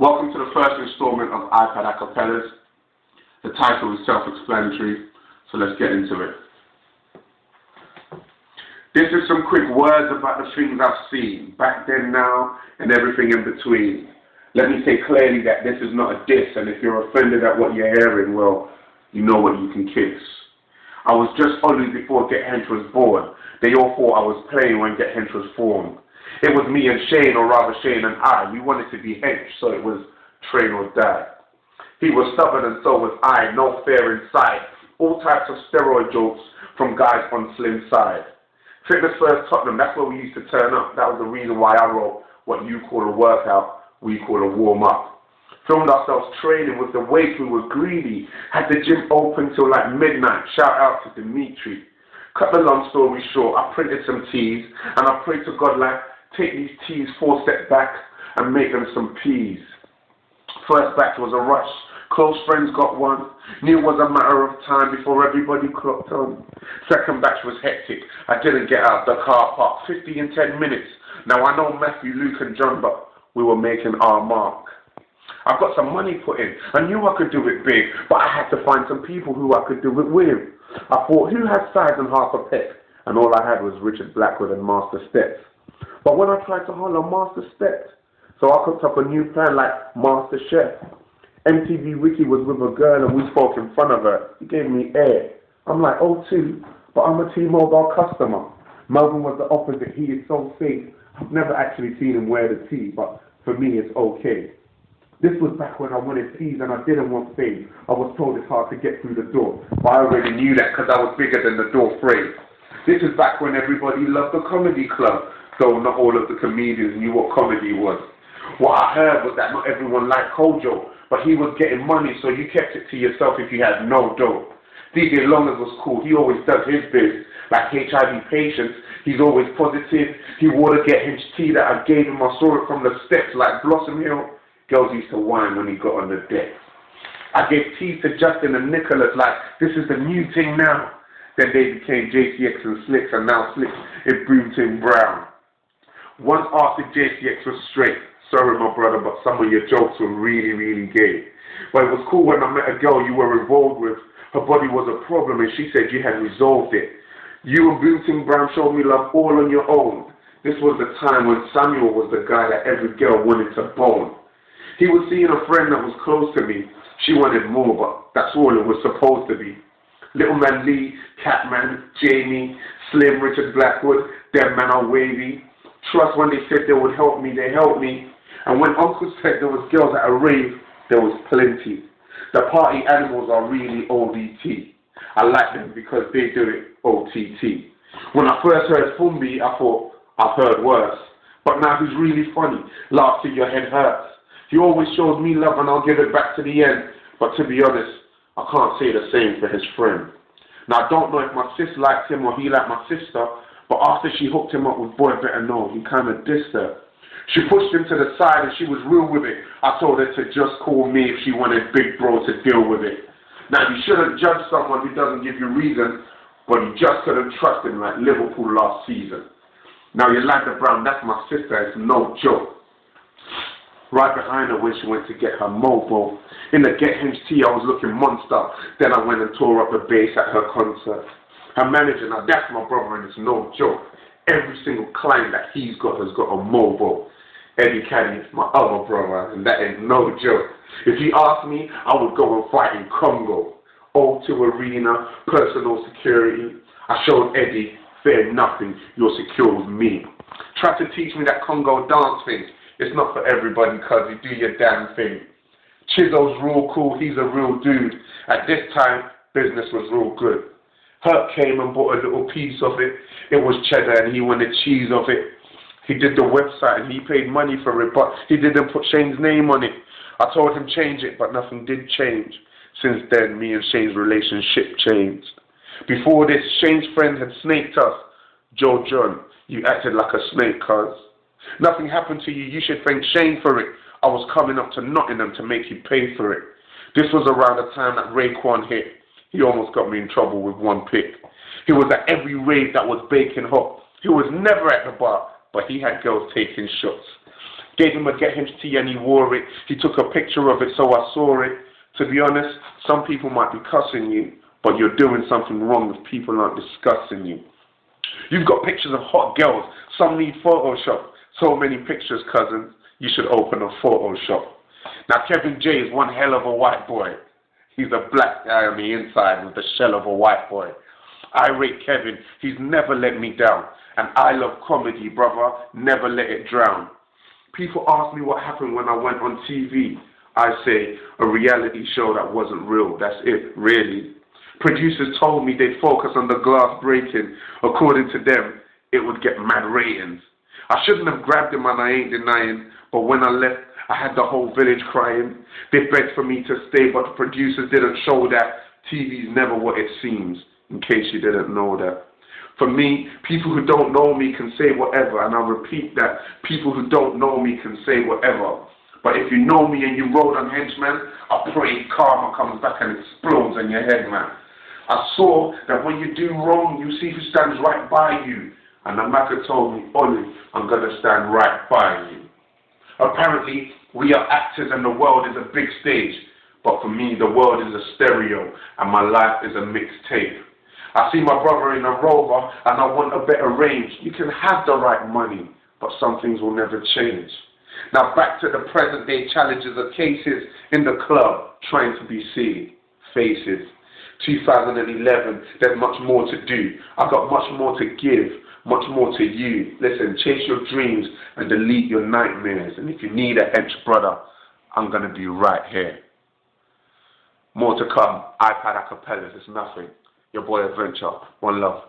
Welcome to the first installment of Acapellas. The title is self-explanatory, so let's get into it. This is some quick words about the things I've seen, back then, now, and everything in between. Let me say clearly that this is not a diss, and if you're offended at what you're hearing, well, you know what you can kiss. I was just only before Get Hench was born. They all thought I was playing when Get Hench was formed. It was me and Shane, or rather Shane and I. We wanted to be Hench, so it was train or die. He was stubborn and so was I, no fear in sight. All types of steroid jokes from guys on slim side. Fitness First Tottenham, that's where we used to turn up. That was the reason why I wrote what you call a workout, we call a warm-up. Filmed ourselves training with the weights, we were greedy. Had the gym open till like midnight. Shout out to Dimitri. Cut the long story short, I printed some teas, and I prayed to God like, take these teas 4 steps back and make them some peas. First batch was a rush. Close friends got one. Knew it was a matter of time before everybody clocked on. Second batch was hectic. I didn't get out of the car park. 50 in 10 minutes. Now I know Matthew, Luke and John, but we were making our mark. I've got some money put in. I knew I could do it big, but I had to find some people who I could do it with. I thought, who has size and half a peck? And all I had was Richard Blackwood and Master Steps. But when I tried to holler Master Steps, so I cooked up a new plan like Master Chef. MTV Wiki was with a girl and we spoke in front of her. He gave me air. I'm like, oh, too, but I'm a T-Mobile customer. Melvin was the opposite. He is so fake. I've never actually seen him wear the T, but for me it's okay. This was back when I wanted peas and I didn't want fame. I was told it's hard to get through the door, but I already knew that because I was bigger than the door frame. This is back when everybody loved the comedy club, though not all of the comedians knew what comedy was. What I heard was that not everyone liked Kojo, but he was getting money, so you kept it to yourself if you had no dough. DJ Longers was cool. He always does his biz. Like HIV patients, he's always positive. He wore the Get Hench tea that I gave him. I saw it from the steps like Blossom Hill. Girls used to whine when he got on the deck. I gave tea to Justin and Nicholas like, this is the new thing now. Then they became JCX and Slicks, and now Slicks is Broomton Brown. Once after JCX was straight. Sorry, my brother, but some of your jokes were really, really gay. But it was cool when I met a girl you were involved with. Her body was a problem, and she said you had resolved it. You and Broomton Brown showed me love all on your own. This was the time when Samuel was the guy that every girl wanted to bone. He was seeing a friend that was close to me. She wanted more, but that's all it was supposed to be. Little Man Lee, Catman, Jamie, Slim, Richard Blackwood, them man are wavy. Trust when they said they would help me, they helped me. And when Uncle said there was girls at a rave, there was plenty. The party animals are really ODT. I like them because they do it OTT. When I first heard Fumbi, I thought, I've heard worse. But now he's really funny. Laugh till your head hurts. He always shows me love and I'll give it back to the end. But to be honest, I can't say the same for his friend. Now I don't know if my sis liked him or he liked my sister, but after she hooked him up with Boy Better Know, he kind of dissed her. She pushed him to the side and she was real with it. I told her to just call me if she wanted Big Bro to deal with it. Now you shouldn't judge someone who doesn't give you reason, but you just couldn't trust him like Liverpool last season. Now Yolanda Brown, that's my sister, it's no joke. Right behind her when she went to get her mobo. In the Get Hench tea, I was looking monster. Then I went and tore up the bass at her concert. Her manager, now that's my brother and it's no joke. Every single client that he's got has got a mobo. Eddie Caddy is my other brother, and that ain't no joke. If he asked me, I would go and fight in Congo. O2 Arena, personal security. I showed Eddie, fear nothing, you're secure with me. Tried to teach me that Congo dance thing. It's not for everybody, cuz you do your damn thing. Chizo's real cool, he's a real dude. At this time, business was real good. Herc came and bought a little piece of it. It was cheddar and he wanted cheese of it. He did the website and he paid money for it, but he didn't put Shane's name on it. I told him change it, but nothing did change. Since then, me and Shane's relationship changed. Before this, Shane's friend had snaked us. Joe John, you acted like a snake, cuz. Nothing happened to you, you should thank Shane for it. I was coming up to Nottingham to make you pay for it. This was around the time that Raekwon hit. He almost got me in trouble with one pick. He was at every rave that was baking hot. He was never at the bar, but he had girls taking shots. Gave him a Get Hench tee and he wore it. He took a picture of it so I saw it. To be honest, some people might be cussing you, but you're doing something wrong if people aren't discussing you. You've got pictures of hot girls. Some need Photoshop. So many pictures, cousin. You should open a Photoshop. Now, Kevin J is one hell of a white boy. He's a black guy on the inside with the shell of a white boy. I rate Kevin. He's never let me down. And I love comedy, brother. Never let it drown. People ask me what happened when I went on TV. I say, a reality show that wasn't real. That's it, really. Producers told me they'd focus on the glass breaking. According to them, it would get mad ratings. I shouldn't have grabbed him and I ain't denying. But when I left, I had the whole village crying. They begged for me to stay, but the producers didn't show that. TV's never what it seems, in case you didn't know that. For me, people who don't know me can say whatever, and I'll repeat that. People who don't know me can say whatever. But if you know me and you rode on Henchman, I pray karma comes back and explodes in your head, man. I saw that when you do wrong, you see who stands right by you. And the Maka told me, Oli, I'm going to stand right by you. Apparently, we are actors and the world is a big stage. But for me, the world is a stereo and my life is a mixtape. I see my brother in a Rover and I want a better range. You can have the right money, but some things will never change. Now back to the present day challenges of cases in the club trying to be seen. Faces. 2011, there's much more to do. I've got much more to give, much more to you. Listen, chase your dreams and delete your nightmares. And if you need a hench brother, I'm going to be right here. More to come. iPad Acapellas, it's nothing. Your boy Adventure. One love.